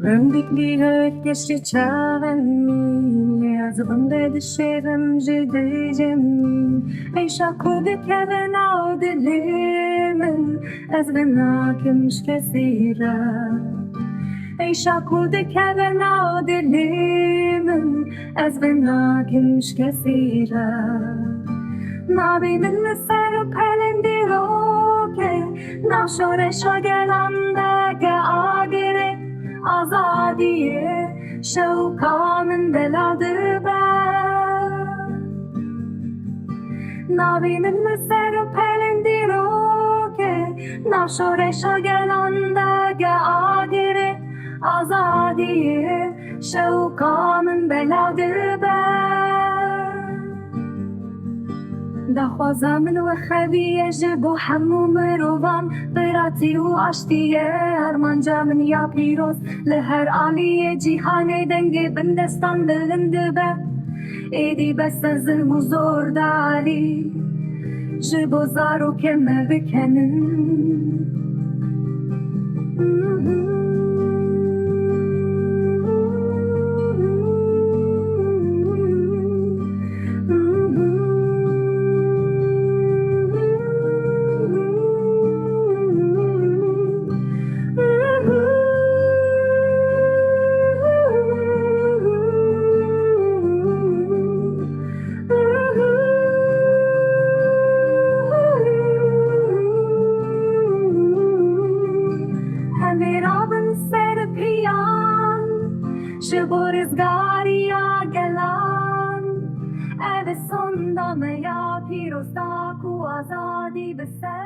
Rondik diherike çavên ez vedişêrim ji dijmin Şewqa dikeve dilê min ez venakim kesî Şewqa dikeve dilê min ez venakim kesî Navê min li ser rûpelên dîrokê nav şoreşa gelan agirê Azadiyê Şewqa min belav dibe Navê min li ser rûpelên dîrokê nav şoreşa gelan agirê Azadiyê Şewqa min belav dibe Daxwaza min wekhevî ji bo hemû mirovan Biratî û aştî Armanca min ya pîroz li her aliyê cîhanê dengê bin destan dilin dibe dibe sezim û zordalî ji bo zarokê me bikenin ji bo rizgariya gelan ev sonda me ya pîroz û azadî bi ser